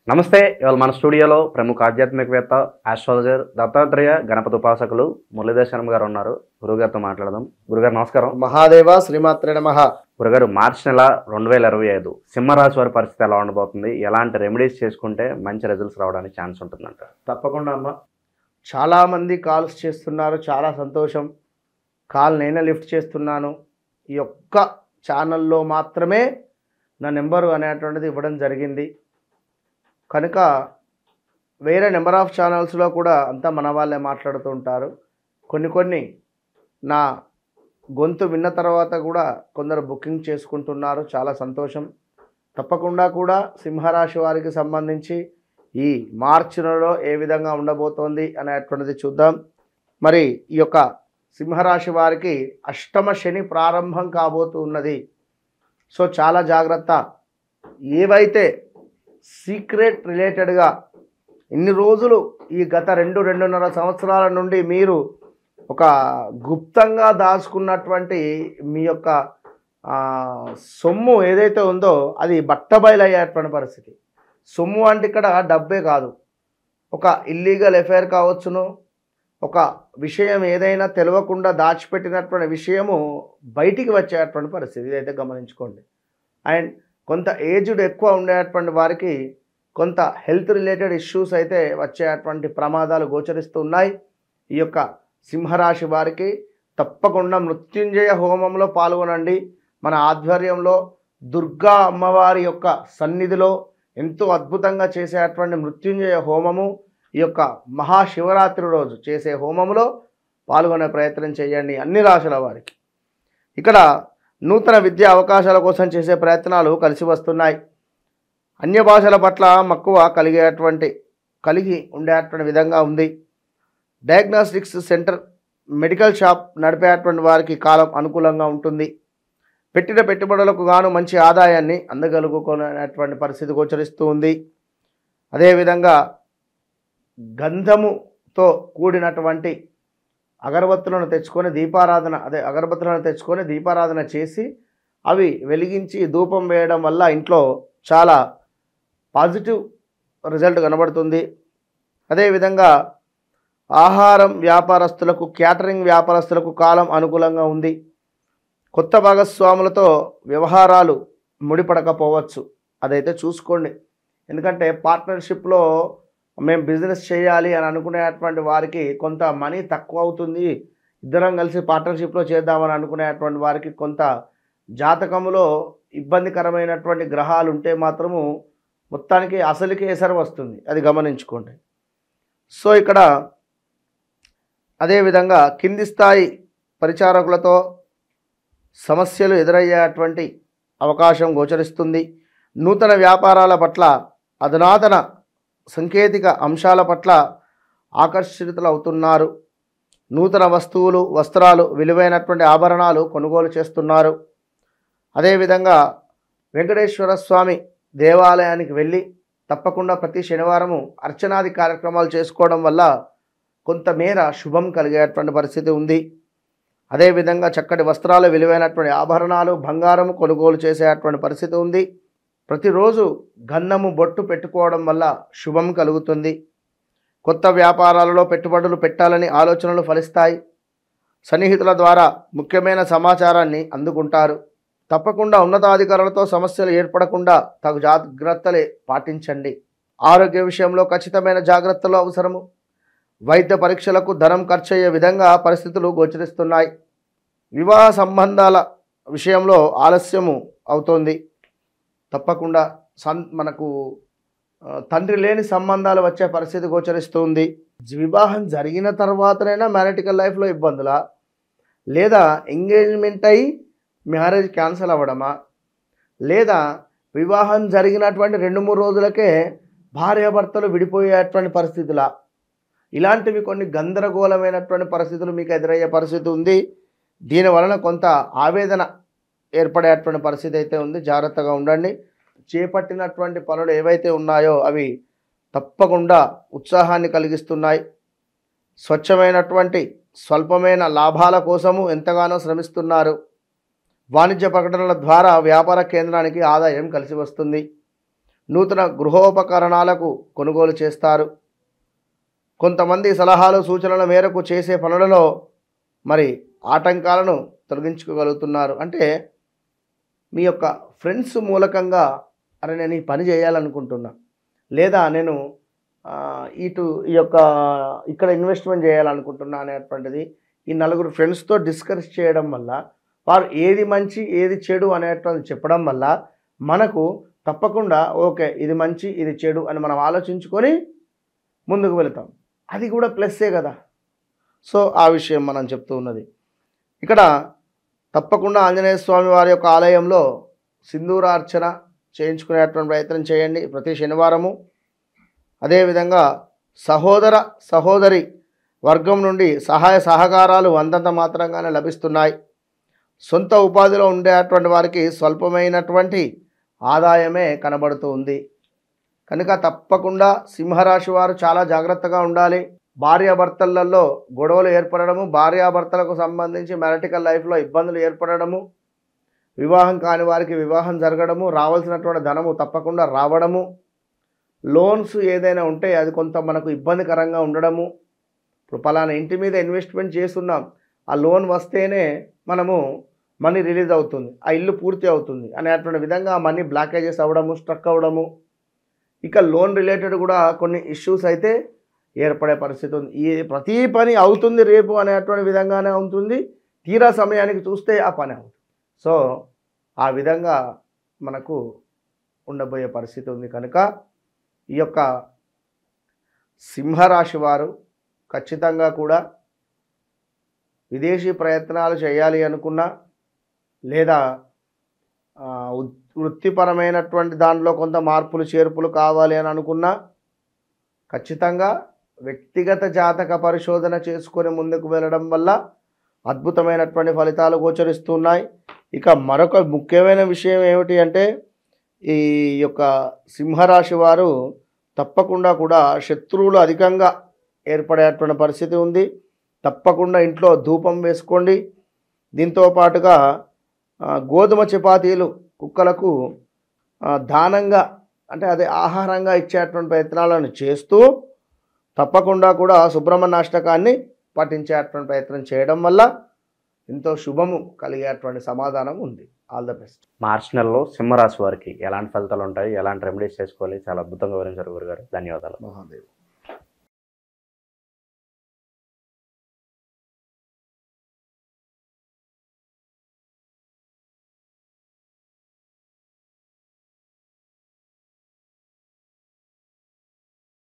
నమస్తే. ఇవాళ మన స్టూడియోలో ప్రముఖ ఆధ్యాత్మికవేత్త, ఆస్ట్రాలజర్, దత్తాత్రేయ గణపతి ఉపాసకులు మురళీధర్ శర్మ గారు ఉన్నారు. గురుగారితో మాట్లాడదాం. గురుగారు నమస్కారం. మహాదేవ శ్రీమాత్రే నమః. గురుగారు, మార్చి నెల 2025 సింహరాశి వారి పరిస్థితి ఎలా ఉండబోతుంది? ఎలాంటి రెమెడీస్ చేసుకుంటే మంచి రిజల్ట్స్ రావడానికి ఛాన్స్ ఉంటుందంట? తప్పకుండా అమ్మ. చాలామంది కాల్స్ చేస్తున్నారు, చాలా సంతోషం. కాల్ నేనే లిఫ్ట్ చేస్తున్నాను. ఈ ఒక్క ఛానల్లో మాత్రమే నా నెంబరు అనేటువంటిది ఇవ్వడం జరిగింది. కనుక వేరే నెంబర్ ఆఫ్ ఛానల్స్లో కూడా అంతా మన వాళ్ళే మాట్లాడుతూ ఉంటారు. కొన్ని నా గొంతు విన్న తర్వాత కూడా కొందరు బుకింగ్ చేసుకుంటున్నారు. చాలా సంతోషం. తప్పకుండా కూడా సింహరాశి వారికి సంబంధించి ఈ మార్చి నెలలో ఏ విధంగా ఉండబోతోంది అనేటువంటిది చూద్దాం. మరి ఈ యొక్క సింహరాశి వారికి అష్టమ శని ప్రారంభం కాబోతూ ఉన్నది. సో చాలా జాగ్రత్త. ఏవైతే సీక్రెట్ రిలేటెడ్గా ఇన్ని రోజులు ఈ గత 2-2.5 సంవత్సరాల నుండి మీరు ఒక గుప్తంగా దాచుకున్నటువంటి మీ యొక్క సొమ్ము ఏదైతే ఉందో అది బట్టబయలయ్యేటువంటి పరిస్థితి. సొమ్ము అంటే ఇక్కడ డబ్బే కాదు, ఒక ఇల్లీగల్ ఎఫైర్ కావచ్చును, ఒక విషయం ఏదైనా తెలియకుండా దాచిపెట్టినటువంటి విషయము బయటికి వచ్చేటువంటి పరిస్థితి. ఇదైతే గమనించుకోండి. అండ్ కొంత ఏజ్డ్ ఎక్కువ ఉండేటువంటి వారికి కొంత హెల్త్ రిలేటెడ్ ఇష్యూస్ అయితే వచ్చేటువంటి ప్రమాదాలు గోచరిస్తూ ఉన్నాయి. ఈ యొక్క సింహరాశి వారికి తప్పకుండా మృత్యుంజయ హోమంలో పాల్గొనండి. మన ఆధ్వర్యంలో దుర్గా అమ్మవారి యొక్క సన్నిధిలో ఎంతో అద్భుతంగా చేసేటువంటి మృత్యుంజయ హోమము, ఈ యొక్క మహాశివరాత్రి రోజు చేసే హోమంలో పాల్గొనే ప్రయత్నం చేయండి అన్ని రాశుల వారికి. ఇక్కడ నూతన విద్యా అవకాశాల కోసం చేసే ప్రయత్నాలు కలిసి వస్తున్నాయి. అన్య భాషల పట్ల మక్కువ కలిగి ఉండేటువంటి విధంగా ఉంది. డయాగ్నోస్టిక్స్ సెంటర్, మెడికల్ షాప్ నడిపేటువంటి వారికి కాలం అనుకూలంగా ఉంటుంది. పెట్టిన పెట్టుబడులకు గాను మంచి ఆదాయాన్ని అందగలుగుకునేటువంటి పరిస్థితి గోచరిస్తూ ఉంది. అదేవిధంగా గంధముతో కూడినటువంటి అగరబత్తులను తెచ్చుకొని దీపారాధన చేసి అవి వెలిగించి ధూపం వేయడం వల్ల ఇంట్లో చాలా పాజిటివ్ రిజల్ట్ కనబడుతుంది. అదేవిధంగా ఆహారం వ్యాపారస్తులకు, క్యాటరింగ్ వ్యాపారస్తులకు కాలం అనుకూలంగా ఉంది. కొత్త భాగస్వాములతో వ్యవహారాలు ముడిపడకపోవచ్చు, అదైతే చూసుకోండి. ఎందుకంటే పార్ట్నర్షిప్లో మేము బిజినెస్ చేయాలి అని అనుకునేటువంటి వారికి కొంత మనీ తక్కువ అవుతుంది. ఇద్దరం కలిసి పార్ట్నర్షిప్లో చేద్దామని అనుకునేటువంటి వారికి కొంత జాతకంలో ఇబ్బందికరమైనటువంటి గ్రహాలు ఉంటే మాత్రము మొత్తానికి అసలుకి ఎసరు వస్తుంది, అది గమనించుకోండి. సో ఇక్కడ అదేవిధంగా కింది స్థాయి పరిచారకులతో సమస్యలు ఎదురయ్యేటువంటి అవకాశం గోచరిస్తుంది. నూతన వ్యాపారాల పట్ల, అధునాతన సాంకేతిక అంశాల పట్ల ఆకర్షితులు అవుతున్నారు. నూతన వస్తువులు, వస్త్రాలు, విలువైనటువంటి ఆభరణాలు కొనుగోలు చేస్తున్నారు. అదేవిధంగా వెంకటేశ్వర స్వామి దేవాలయానికి వెళ్ళి తప్పకుండా ప్రతి శనివారము అర్చనాది కార్యక్రమాలు చేసుకోవడం వల్ల కొంతమేర శుభం కలిగేటువంటి పరిస్థితి ఉంది. అదేవిధంగా చక్కటి వస్త్రాలు, విలువైనటువంటి ఆభరణాలు, బంగారము కొనుగోలు చేసేటువంటి పరిస్థితి ఉంది. ప్రతిరోజు గంధము బొట్టు పెట్టుకోవడం వల్ల శుభం కలుగుతుంది. కొత్త వ్యాపారాలలో పెట్టుబడులు పెట్టాలని ఆలోచనలు ఫలిస్తాయి. సన్నిహితుల ద్వారా ముఖ్యమైన సమాచారాన్ని అందుకుంటారు. తప్పకుండా ఉన్నతాధికారులతో సమస్యలు ఏర్పడకుండా తగు జాగ్రత్తలే పాటించండి. ఆరోగ్య విషయంలో ఖచ్చితమైన జాగ్రత్తలు అవసరము. వైద్య పరీక్షలకు ధనం ఖర్చయ్యే విధంగా పరిస్థితులు గోచరిస్తున్నాయి. వివాహ సంబంధాల విషయంలో ఆలస్యము అవుతోంది. తప్పకుండా మనకు తండ్రి లేని సంబంధాలు వచ్చే పరిస్థితి గోచరిస్తుంది. వివాహం జరిగిన తర్వాతనైనా మ్యారిటికల్ లైఫ్లో ఇబ్బందులా, లేదా ఎంగేజ్మెంట్ అయ్యి మ్యారేజ్ క్యాన్సిల్ అవ్వడమా, లేదా వివాహం జరిగినటువంటి 2-3 రోజులకే భార్యాభర్తలు విడిపోయేటువంటి పరిస్థితులా, ఇలాంటివి కొన్ని గందరగోళమైనటువంటి పరిస్థితులు మీకు ఎదురయ్యే పరిస్థితి ఉంది. దీనివలన కొంత ఆవేదన ఏర్పడేటువంటి పరిస్థితి అయితే ఉంది. జాగ్రత్తగా ఉండండి. చేపట్టినటువంటి పనులు ఏవైతే ఉన్నాయో అవి తప్పకుండా ఉత్సాహాన్ని కలిగిస్తున్నాయి. స్వచ్ఛమైనటువంటి స్వల్పమైన లాభాల కోసము ఎంతగానో శ్రమిస్తున్నారు. వాణిజ్య ప్రకటనల ద్వారా వ్యాపార కేంద్రానికి ఆదాయం కలిసి వస్తుంది. నూతన గృహోపకరణాలకు కొనుగోలు చేస్తారు. కొంతమంది సలహాలు సూచనల మేరకు చేసే పనులలో మరి ఆటంకాలను తొలగించుకోగలుగుతున్నారు. అంటే మీ యొక్క ఫ్రెండ్స్ మూలకంగా అరే నేను ఈ పని చేయాలనుకుంటున్నా, లేదా నేను ఈ యొక్క ఇక్కడ ఇన్వెస్ట్మెంట్ చేయాలనుకుంటున్నా అనేటువంటిది ఈ నలుగురు ఫ్రెండ్స్తో డిస్కస్ చేయడం వల్ల, వారు ఏది మంచి ఏది చెడు అనేటువంటిది చెప్పడం వల్ల మనకు తప్పకుండా ఓకే ఇది మంచి ఇది చెడు అని మనం ఆలోచించుకొని ముందుకు వెళతాం. అది కూడా ప్లస్సే కదా. సో ఆ విషయం మనం చెప్తూ ఉన్నది. ఇక్కడ తప్పకుండా ఆంజనేయ స్వామి వారి యొక్క ఆలయంలో సింధూరార్చన చేయించుకునేటువంటి ప్రయత్నం చేయండి ప్రతి శనివారము. అదేవిధంగా సహోదర సహోదరి వర్గం నుండి సహాయ సహకారాలు అంతంత మాత్రంగానే లభిస్తున్నాయి. సొంత ఉపాధిలో ఉండేటువంటి వారికి స్వల్పమైనటువంటి ఆదాయమే కనబడుతూ ఉంది. కనుక తప్పకుండా సింహరాశి వారు చాలా జాగ్రత్తగా ఉండాలి. భార్యాభర్తలలో గొడవలు ఏర్పడము, భార్యాభర్తలకు సంబంధించి మ్యారిటికల్ లైఫ్లో ఇబ్బందులు ఏర్పడము, వివాహం కాని వారికి వివాహం జరగడము, రావాల్సినటువంటి ధనము తప్పకుండా రావడము, లోన్స్ ఏదైనా ఉంటే అది కొంత మనకు ఇబ్బందికరంగా ఉండడము. ఇప్పుడు పలానా ఇంటి మీద ఇన్వెస్ట్మెంట్ చేస్తున్నాం, ఆ లోన్ వస్తేనే మనము మనీ రిలీజ్ అవుతుంది, ఆ ఇల్లు పూర్తి అవుతుంది అనేటువంటి విధంగా మనీ బ్లాకేజెస్ అవ్వడము, స్ట్రక్ అవ్వడము, ఇక లోన్ రిలేటెడ్ కూడా కొన్ని ఇష్యూస్ అయితే ఏర్పడే పరిస్థితి ఉంది. ఈ ప్రతి పని అవుతుంది రేపు అనేటువంటి విధంగానే ఉంటుంది, తీరా సమయానికి చూస్తే ఆ పని అవుతుంది. సో ఆ విధంగా మనకు ఉండబోయే పరిస్థితి ఉంది. కనుక ఈ యొక్క సింహరాశి వారు ఖచ్చితంగా కూడా విదేశీ ప్రయత్నాలు చేయాలి అనుకున్నా, లేదా వృత్తిపరమైనటువంటి దాంట్లో కొంత మార్పులు చేర్పులు కావాలి అని అనుకున్నా, ఖచ్చితంగా వ్యక్తిగత జాతక పరిశోధన చేసుకొని ముందుకు వెళ్ళడం వల్ల అద్భుతమైనటువంటి ఫలితాలు గోచరిస్తున్నాయి. ఇక మరొక ముఖ్యమైన విషయం ఏమిటి అంటే, ఈ యొక్క సింహరాశి వారు తప్పకుండా కూడా శత్రువులు అధికంగా ఏర్పడేటువంటి పరిస్థితి ఉంది. తప్పకుండా ఇంట్లో ధూపం వేసుకోండి. దీంతో పాటుగా గోధుమ చపాతీలు కుక్కలకు దానంగా అంటే అదే ఆహారంగా ఇచ్చేటువంటి ప్రయత్నాలను చేస్తూ తప్పకుండా కూడా సుబ్రహ్మణ్యాష్టకాన్ని పఠించేటువంటి ప్రయత్నం చేయడం వల్ల ఎంతో శుభము కలిగేటువంటి సమాధానం ఉంది. All the best. మార్చి నెలలో సింహరాశి వారికి ఎలాంటి ఫలితాలు ఉంటాయి, ఎలాంటి రెమెడీస్ చేసుకోవాలి, చాలా అద్భుతంగా వివరించారు గురుగారు. ధన్యవాదాలు. మహాదేవ్.